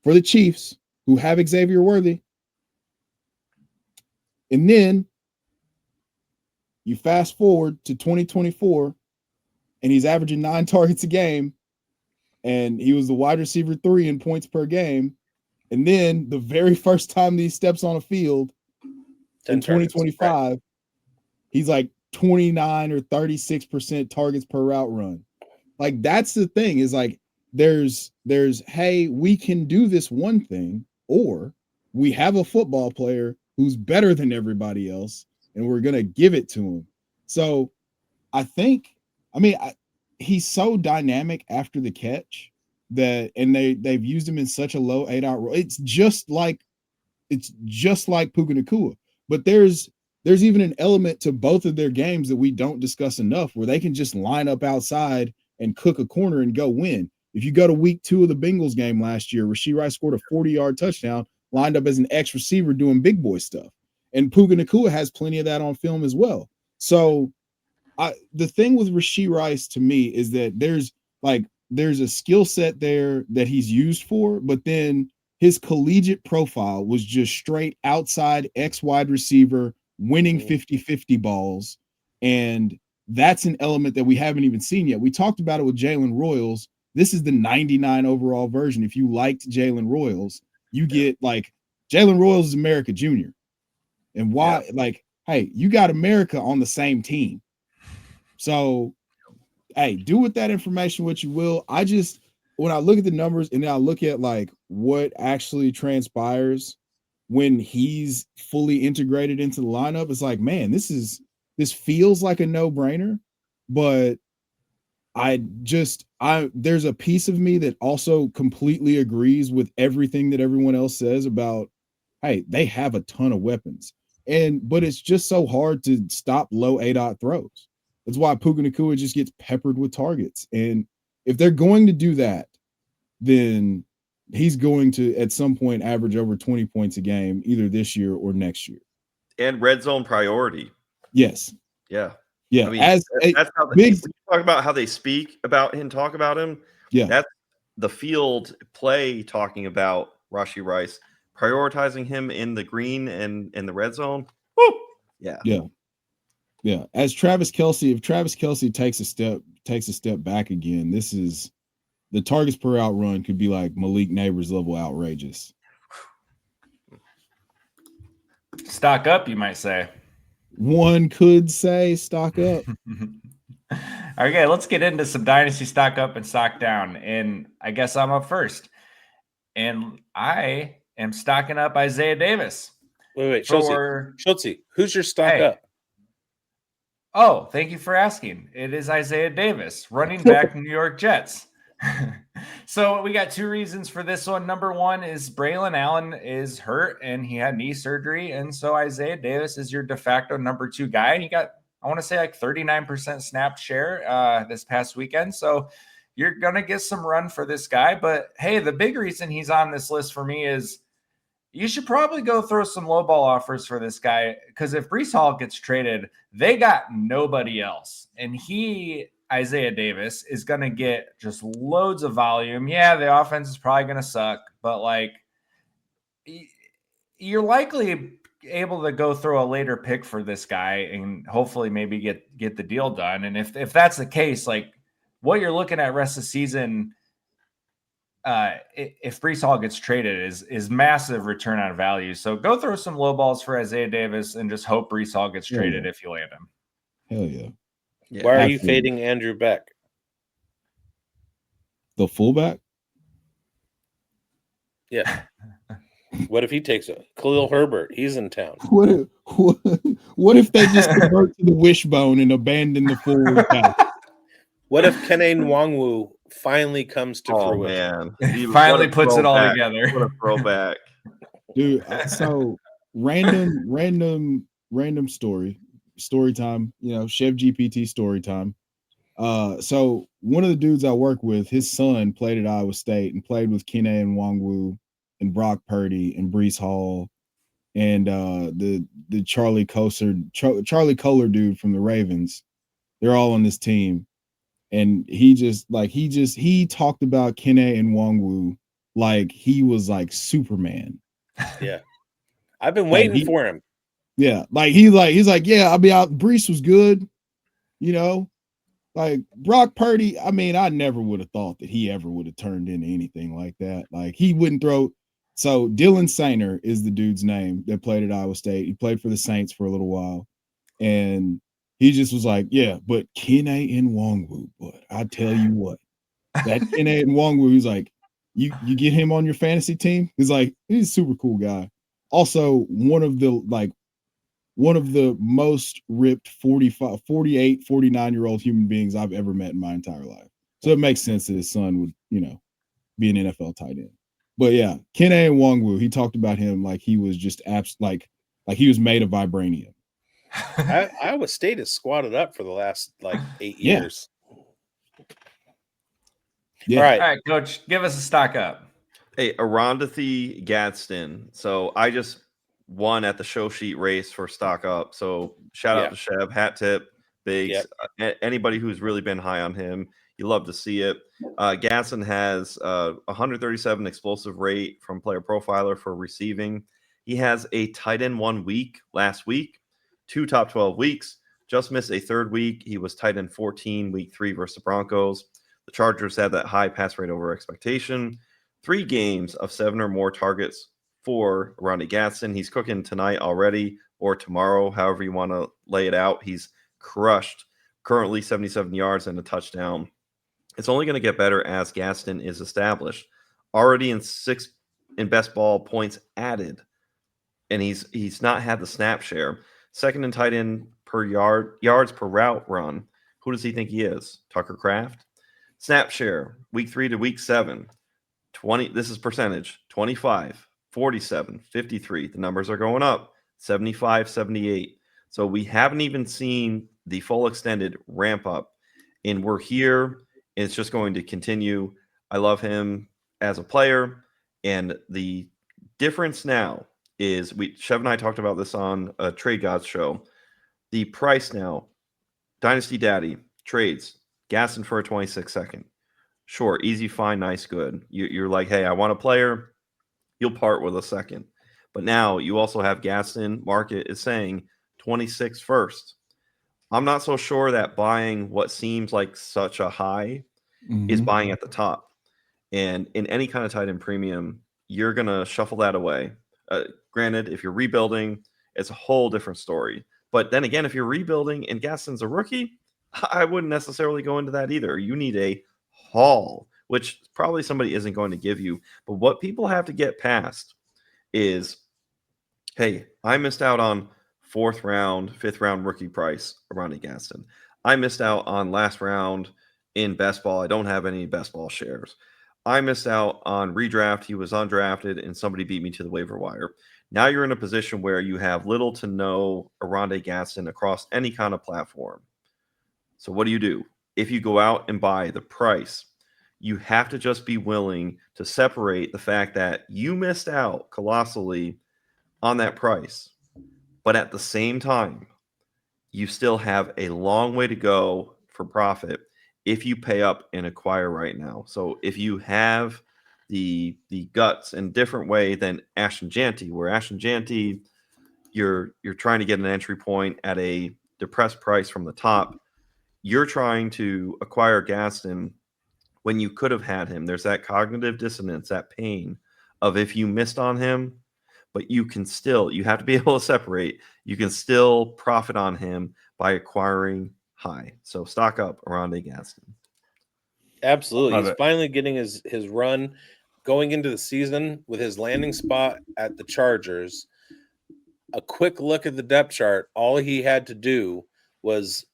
for the Chiefs, who have Xavier Worthy. And then you fast forward to 2024, and he's averaging 9 targets a game, and he was the wide receiver 3 in points per game. And then the very first time he steps on a field in 2025, right, he's like 29 or 36% targets per route run. Like, that's the thing, is like there's hey, we can do this one thing, or we have a football player who's better than everybody else, and we're gonna give it to him. So I think, he's so dynamic after the catch that, and they've used him in such a low 8-out role. It's just like Puka Nacua. But there's even an element to both of their games that we don't discuss enough, where they can just line up outside and cook a corner and go win. If you go to week 2 of the Bengals game last year, Rashee Rice scored a 40-yard touchdown, lined up as an X receiver doing big boy stuff. And Puka Nacua has plenty of that on film as well. So the thing with Rashee Rice to me is that there's a skill set there that he's used for, but then his collegiate profile was just straight outside X wide receiver, winning 50-50 balls. And that's an element that we haven't even seen yet. We talked about it with Jalen Royals This is the 99 overall version. If you liked Jalen Royals, you get like Jalen Royals is America Jr. And why? Like, hey, you got America on the same team. So, hey, do with that information what you will. I just, when I look at the numbers and then I look at like what actually transpires when he's fully integrated into the lineup, it's like, man, this feels like a no-brainer, but there's a piece of me that also completely agrees with everything that everyone else says about, hey, they have a ton of weapons. But it's just so hard to stop low ADOT throws. That's why Puka Nacua just gets peppered with targets. And if they're going to do that, then he's going to at some point average over 20 points a game, either this year or next year. And red zone priority. Yes. Yeah. Yeah. I mean, that's how big. when you talk about how they speak about him, talk about him. Yeah. That's the field play talking about Rashee Rice, prioritizing him in the green and in the red zone. Woo! Yeah. Yeah. Yeah. As Travis Kelce, if Travis Kelce takes a step back again, this is the targets per out run could be like Malik Neighbors level outrageous. Stock up, you might say. One could say stock up. Okay, let's get into some dynasty stock up and stock down. And I guess I'm up first. And I am stocking up Isaiah Davis. Wait, Schultze, who's your stock up? Oh, thank you for asking. It is Isaiah Davis, running back New York Jets. So we got two reasons for this one. Number one is Braylon Allen is hurt and he had knee surgery. And so Isaiah Davis is your de facto number 2 guy. And he got, I want to say like 39% snap share this past weekend. So you're going to get some run for this guy. But hey, the big reason he's on this list for me is you should probably go throw some low ball offers for this guy. Because if Breece Hall gets traded, they got nobody else. And Isaiah Davis is going to get just loads of volume. Yeah, the offense is probably going to suck, but like you're likely able to go throw a later pick for this guy and hopefully maybe get the deal done. And if that's the case, like what you're looking at rest of the season, if Breece Hall gets traded is massive return on value. So go throw some low balls for Isaiah Davis and just hope Breece Hall gets traded if you land him. Hell yeah. Yeah, why are you fading Andrew Beck? The fullback? Yeah. What if he takes it? Khalil Herbert, he's in town. What if they just convert to the wishbone and abandon the fullback? What if Kene Nwangwu finally comes to fruition? Man. He finally puts it all together. What a throwback. Dude, so random story time, Chev GPT story time. So one of the dudes I work with, his son played at Iowa State and played with Kene Nwangwu and Brock Purdy and Breece Hall and the Charlie Kohler dude from the Ravens. They're all on this team. And he talked about Kene Nwangwu like he was like Superman. Yeah. I've been waiting for him. Yeah, he's like, yeah, I'll be out. Breece was good, like Brock Purdy. I mean, I never would have thought that he ever would have turned into anything like that. Like he wouldn't throw. So Dylan Sainer is the dude's name that played at Iowa State. He played for the Saints for a little while, and he just was like, yeah, but Kene Nwangwu. But I tell you what, that Kene Nwangwu, he's like, you get him on your fantasy team. He's like, he's a super cool guy. Also, one of the most ripped 45, 48, 49-year-old human beings I've ever met in my entire life. So it makes sense that his son would, be an NFL tight end. But yeah, Kene Nwangwu, he talked about him like he was just like he was made of vibranium. Iowa State has squatted up for the last 8 years. Yeah. All right, Coach, give us a stock up. Hey, Arondothy Gadsden. So I just won at the show sheet race for stock up. So shout out to Chev, hat tip, bigz, anybody who's really been high on him. You love to see it. Gadsden has 137 explosive rate from Player Profiler for receiving. He has a tight end 1 week last week, 2 top 12 weeks, just missed a third week. He was tight end 14 week 3 versus the Broncos. The Chargers had that high pass rate over expectation. 3 games of 7 or more targets for Ronnie Gaston. He's cooking tonight already or tomorrow, however you want to lay it out. He's crushed. Currently 77 yards and a touchdown. It's only going to get better as Gaston is established. Already in best ball points added. And he's not had the snap share. Second in tight end per yards per route run. Who does he think he is? Tucker Kraft? Snap share, week 3 to week 7. 20, this is percentage, 25, 47, 53. The numbers are going up, 75, 78. So we haven't even seen the full extended ramp up. And we're here, and it's just going to continue. I love him as a player. And the difference now is Chev and I talked about this on a Trade Gods show. The price now, Dynasty Daddy trades Gaston for a 26-second. Sure, easy, fine, nice, good. You're like, hey, I want a player. You'll part with a second. But now you also have Gaston. Market is saying 26 first. I'm not so sure that buying what seems like such a high is buying at the top. And in any kind of tight end premium, you're going to shuffle that away. Granted, if you're rebuilding, it's a whole different story. But then again, if you're rebuilding and Gaston's a rookie, I wouldn't necessarily go into that either. You need a haul, which probably somebody isn't going to give you. But what people have to get past is, hey, I missed out on 4th round, 5th round rookie price, Ronnie Gaston. I missed out on last round in best ball. I don't have any best ball shares. I missed out on redraft. He was undrafted and somebody beat me to the waiver wire. Now you're in a position where you have little to no Ronnie Gaston across any kind of platform. So what do? If you go out and buy the price, you have to just be willing to separate the fact that you missed out colossally on that price. But at the same time, you still have a long way to go for profit if you pay up and acquire right now. So if you have the guts in a different way than Ashton Jeanty, where Ashton Jeanty, you're trying to get an entry point at a depressed price from the top. You're trying to acquire Gaston when you could have had him. There's that cognitive dissonance, that pain of if you missed on him, but you have to be able to separate. You can still profit on him by acquiring high. So stock up around Gaston. Absolutely. He's finally getting his run going into the season with his landing spot at the Chargers. A quick look at the depth chart. All he had to do was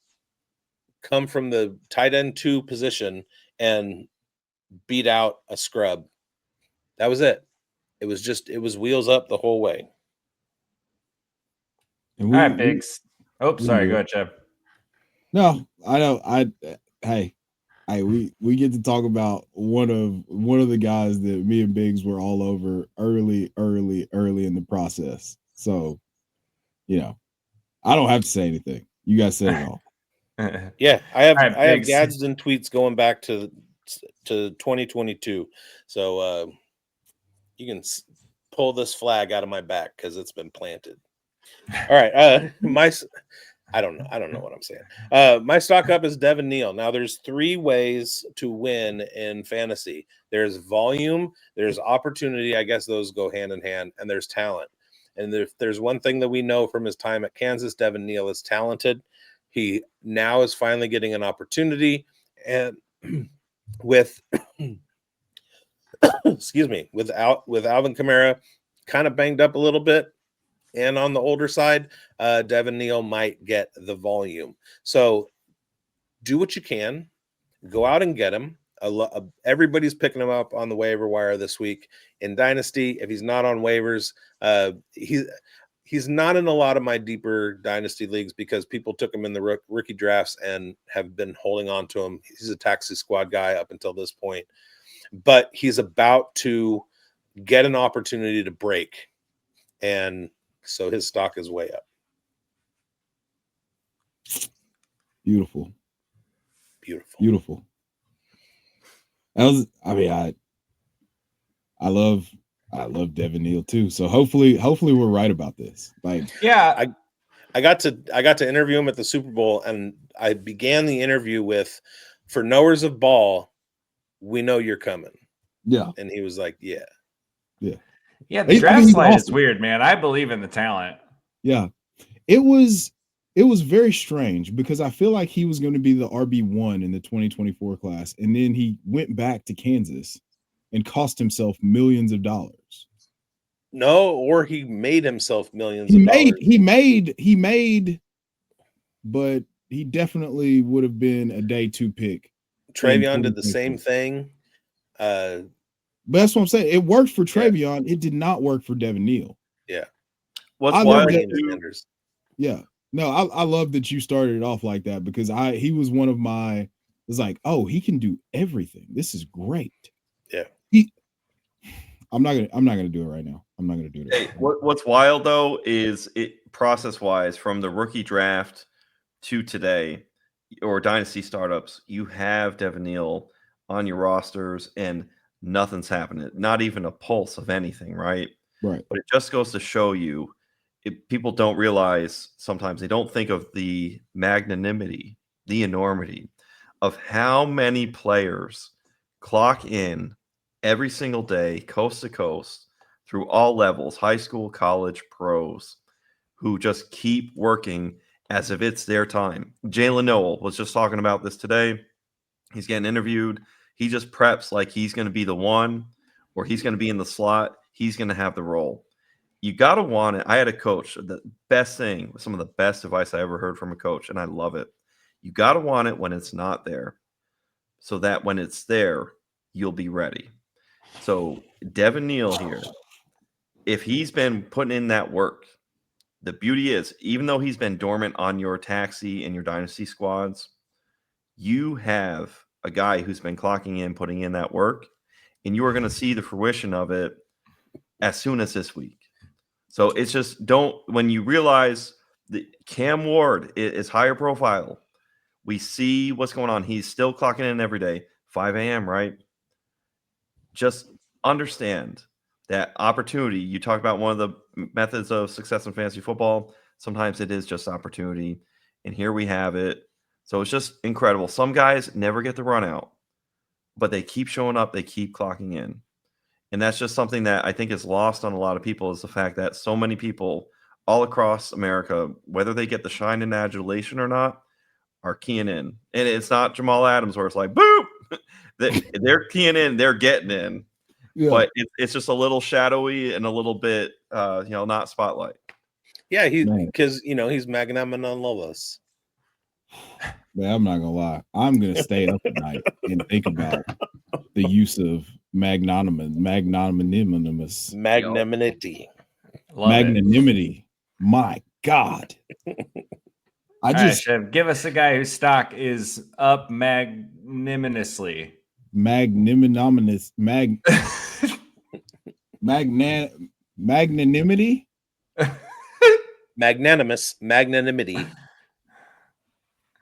come from the tight end 2 position and beat out a scrub. That was it. It was wheels up the whole way. All right, bigz. Oh, sorry. Go ahead, Chev. No, I don't. Hey, we get to talk about one of the guys that me and bigz were all over early in the process. So, I don't have to say anything. You guys said it all. Yeah, I have Gadsden tweets going back to 2022. So you can pull this flag out of my back because it's been planted. All right, I don't know what I'm saying. My stock up is Devin Neal. Now there's 3 ways to win in fantasy. There's volume, there's opportunity. I guess those go hand in hand, and there's talent. And if there's one thing that we know from his time at Kansas, Devin Neal is talented. He now is finally getting an opportunity, and with with Alvin Kamara kind of banged up a little bit, and on the older side, Devin Neal might get the volume. So do what you can, go out and get him. Everybody's picking him up on the waiver wire this week in Dynasty. If he's not on waivers, he's not in a lot of my deeper Dynasty leagues because people took him in the rookie drafts and have been holding on to him. He's a taxi squad guy up until this point, but he's about to get an opportunity to break, and so his stock is way up. Beautiful. I love Devin Neal too. So hopefully we're right about this. I got to interview him at the Super Bowl, and I began the interview with, for knowers of ball, we know you're coming. Yeah. And he was like, yeah. Yeah, the draft he's slide is awesome. weird, man. I believe in the talent. Yeah. It was very strange because I feel like he was going to be the RB1 in the 2024 class. And then he went back to Kansas and cost himself millions of dollars. No, or he made himself millions of dollars. He made, but he definitely would have been a day 2 pick. Travion did the same thing. But that's what I'm saying. It worked for Travion. Yeah. It did not work for Devin Neal. Yeah. What's wild? Yeah. No, I love that you started it off like that because he was one of my. It's like, oh, he can do everything. This is great. Yeah. I'm not gonna do it right now. I'm not gonna do it. Hey, what's wild though is it process-wise from the rookie draft to today, or dynasty startups, you have Devin Neal on your rosters and nothing's happening. Not even a pulse of anything, right? Right. But it just goes to show you, people don't realize sometimes, they don't think of the magnanimity, the enormity of how many players clock in every single day, coast to coast, through all levels, high school, college, pros, who just keep working as if it's their time. Jalen Noel was just talking about this today. He's getting interviewed. He just preps like he's going to be the one, or he's going to be in the slot. He's going to have the role. You got to want it. I had a coach, the best thing, some of the best advice I ever heard from a coach, and I love it. You got to want it when it's not there, so that when it's there, you'll be ready. So Devin Neal here, if he's been putting in that work, the beauty is, even though he's been dormant on your taxi and your dynasty squads, you have a guy who's been clocking in, putting in that work, and you are going to see the fruition of it as soon as this week. So it's just, when you realize that Cam Ward is higher profile, we see what's going on. He's still clocking in every day, 5 a.m., right? Just understand that opportunity. You talk about one of the methods of success in fantasy football. Sometimes it is just opportunity. And here we have it. So it's just incredible. Some guys never get the run out, but they keep showing up. They keep clocking in. And that's just something that I think is lost on a lot of people, is the fact that so many people all across America, whether they get the shine and adulation or not, are keying in. And it's not Jamal Adams where it's like, boop, they're keying in, they're getting in. Yeah. But it's just a little shadowy and a little bit, not spotlight. Yeah, because he's magnanimous. Man, I'm not gonna lie. I'm gonna stay up at night and think about the use of magnanimity. My God. Chev, give us a guy whose stock is up magnanimously. Magnanimity.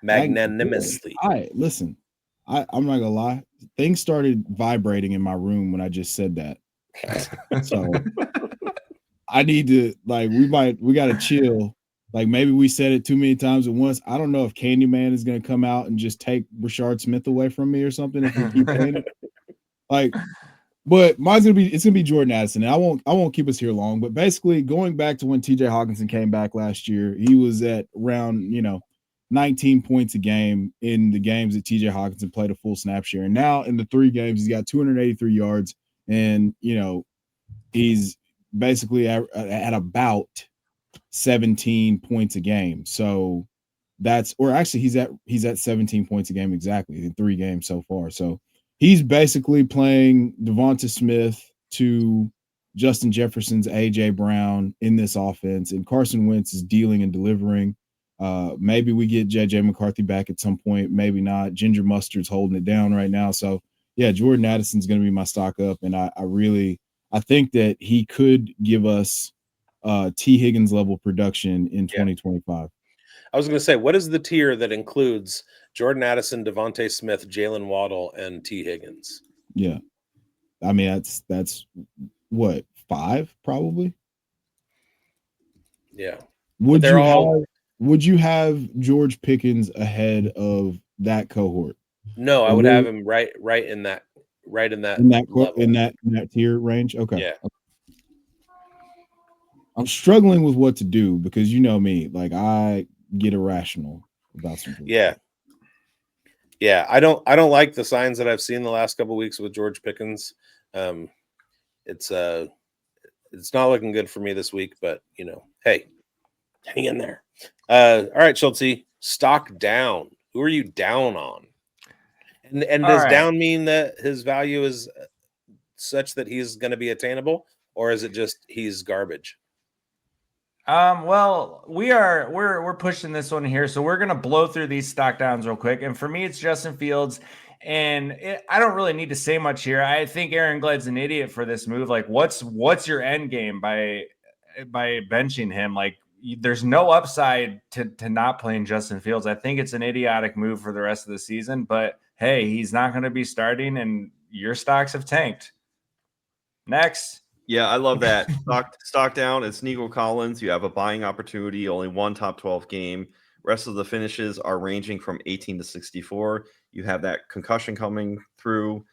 Magnanimously. All right, listen. I'm not gonna lie. Things started vibrating in my room when I just said that. So I need to we gotta chill. Like maybe we said it too many times at once. I don't know if Candyman is gonna come out and just take Rashard Smith away from me or something if we keep saying it. But it's gonna be Jordan Addison. And I won't keep us here long, but basically going back to when TJ Hawkinson came back last year, he was at around 19 points a game in the games that TJ Hawkinson played a full snap share. And now in the 3 games, he's got 283 yards, and he's basically at about 17 points a game. So he's at 17 points a game exactly in 3 games so far. So he's basically playing Devonta Smith to Justin Jefferson's AJ Brown in this offense, and Carson Wentz is dealing and delivering. Maybe we get JJ McCarthy back at some point, maybe not. Ginger Mustard's holding it down right now. So yeah, Jordan Addison's going to be my stock up. And I think that he could give us T Higgins level production in 2025. I was going to say, what is the tier that includes Jordan Addison, Devontae Smith, Jalen Waddle, and T Higgins? Yeah. I mean, that's what, 5 probably? Yeah. Would you have George Pickens ahead of that cohort? No, I would have him right in that right in that in level. that tier range. Okay. Yeah. I'm struggling with what to do because you know me, like I get irrational about some things. Yeah. I don't like the signs that I've seen the last couple of weeks with George Pickens. It's not looking good for me this week, but hey, hang in there. All right, Schultze, stock down. Who are you down on? And All does right. down mean that his value is such that he's going to be attainable, or is it just he's garbage? Well, we're pushing this one here, so we're gonna blow through these stock downs real quick. And for me, it's Justin Fields, and I don't really need to say much here. I think Aaron Gled's an idiot for this move. Like, what's your end game by benching him? Like, there's no upside to not playing Justin Fields. I think it's an idiotic move for the rest of the season. But hey, he's not going to be starting, and your stocks have tanked. Next. Yeah, I love that. Stock down. It's Nico Collins. You have a buying opportunity, only one top 12 game. Rest of the finishes are ranging from 18 to 64. You have that concussion coming through,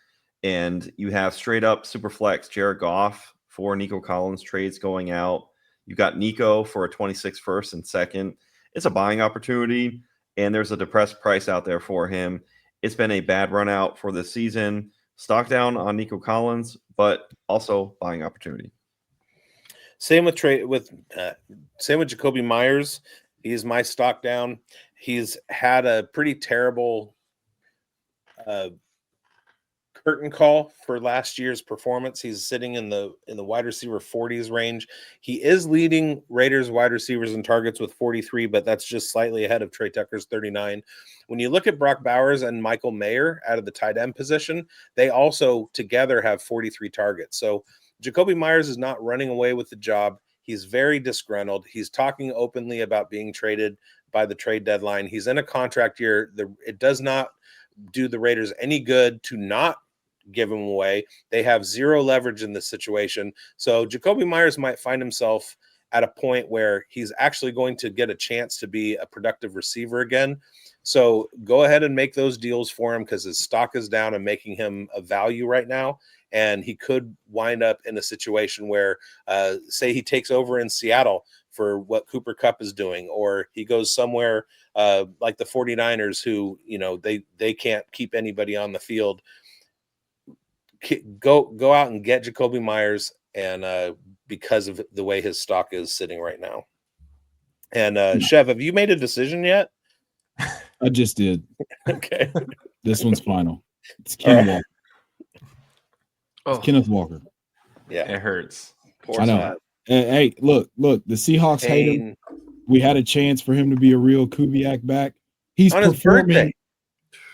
and you have straight up super flex Jared Goff for Nico Collins trades going out. You got Nico for a 26 first and second. It's a buying opportunity, and there's a depressed price out there for him. It's been a bad run out for this season. Stock down on Nico Collins, but also buying opportunity. Same with Jacoby Myers. He's my stock down. He's had a pretty terrible curtain call for last year's performance. He's sitting in the wide receiver 40s range. He is leading Raiders wide receivers and targets with 43, but that's just slightly ahead of Trey Tucker's 39. When you look at Brock Bowers and Michael Mayer out of the tight end position, they also together have 43 targets. So Jacoby Myers is not running away with the job. He's very disgruntled. He's talking openly about being traded by the trade deadline. He's in a contract year. It does not do the Raiders any good to not give him away. They have zero leverage in this situation. So Jacoby Myers might find himself at a point where he's actually going to get a chance to be a productive receiver again. So go ahead and make those deals for him because his stock is down and making him a value right now. And he could wind up in a situation where, say he takes over in Seattle for what Cooper Kupp is doing, or he goes somewhere like the 49ers who, they can't keep anybody on the field. Go out and get Jacoby Myers, and because of the way his stock is sitting right now. And Chev, have you made a decision yet? I just did. Okay. This one's final. It's Kenneth Walker. Oh, It's Kenneth Walker. Yeah. It hurts. Poor I know. Scott. Hey, look, the Seahawks hate him. We had a chance for him to be a real Kubiak back. He's on his performing birthday.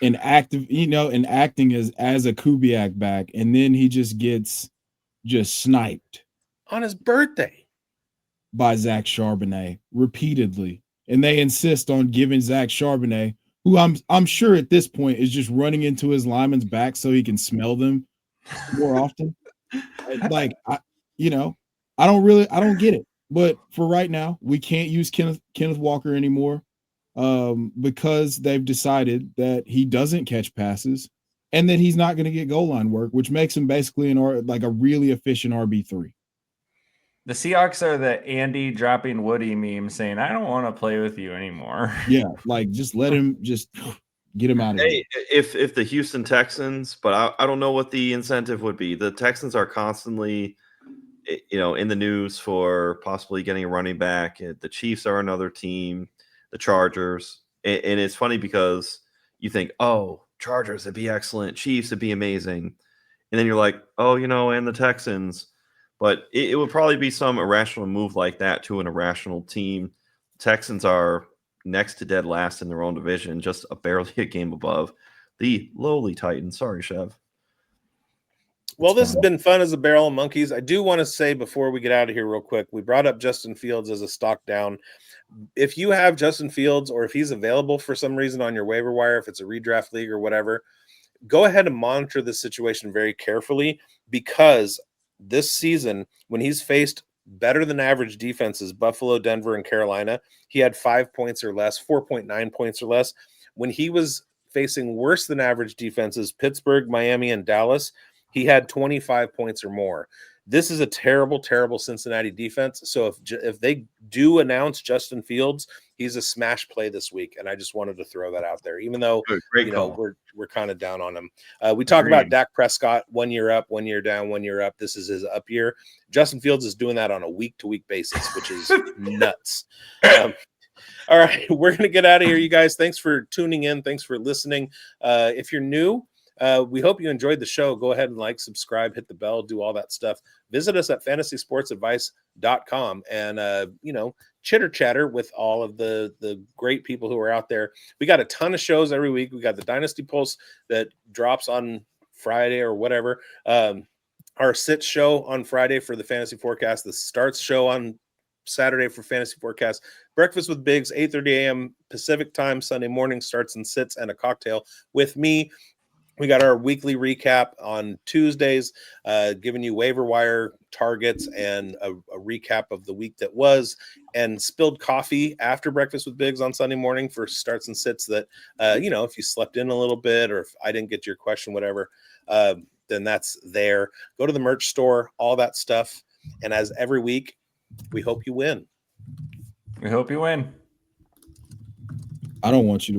and acting as a Kubiak back, and then he just gets sniped On his birthday. by Zach Charbonnet repeatedly. And they insist on giving Zach Charbonnet, who I'm sure at this point is just running into his lineman's back so he can smell them more often. Like I don't get it. But for right now, we can't use Kenneth Walker anymore because they've decided that he doesn't catch passes and that he's not going to get goal line work, which makes him basically a really efficient RB3. The Seahawks are the Andy dropping Woody meme saying, I don't want to play with you anymore. Yeah, like just let him get him out of here. If the Houston Texans, but I don't know what the incentive would be. The Texans are constantly in the news for possibly getting a running back. The Chiefs are another team, the Chargers. And it's funny because you think, oh, Chargers, it'd be excellent. Chiefs, it'd be amazing. And then you're like, oh, and the Texans. But it would probably be some irrational move like that to an irrational team. Texans are next to dead last in their own division, just barely a game above the lowly Titans. Sorry, Chev. Well, this has been fun as a barrel of monkeys. I do want to say before we get out of here real quick, we brought up Justin Fields as a stock down. If you have Justin Fields or if he's available for some reason on your waiver wire, if it's a redraft league or whatever, go ahead and monitor this situation very carefully because this season, when he's faced better than average defenses, Buffalo, Denver, and Carolina, he had 5 points or less, 4.9 points or less. When he was facing worse than average defenses, Pittsburgh, Miami, and Dallas, he had 25 points or more. This is a terrible, terrible Cincinnati defense. So if they do announce Justin Fields, he's a smash play this week, and I just wanted to throw that out there. Even though Great call. we're kind of down on him. We talk about Dak Prescott, 1 year up, 1 year down, 1 year up. This is his up year. Justin Fields is doing that on a week-to-week basis, which is nuts. All right, we're going to get out of here, you guys. Thanks for tuning in. Thanks for listening. If you're new, we hope you enjoyed the show. Go ahead and like, subscribe, hit the bell, do all that stuff. Visit us at fantasysportsadvice.com and, chitter chatter with all of the great people who are out there. We got a ton of shows every week. We got the Dynasty Pulse that drops on Friday or whatever. Our Sits show on Friday for the Fantasy Forecast. The Starts show on Saturday for Fantasy Forecast. Breakfast with bigz, 8:30 a.m. Pacific time, Sunday morning, Starts and Sits and a cocktail with me. We got our weekly recap on Tuesdays, giving you waiver wire targets and a recap of the week that was, and spilled coffee after Breakfast with bigz on Sunday morning for Starts and Sits that, if you slept in a little bit or if I didn't get your question, whatever, then that's there. Go to the merch store, all that stuff. And as every week, we hope you win. We hope you win. I don't want you to win.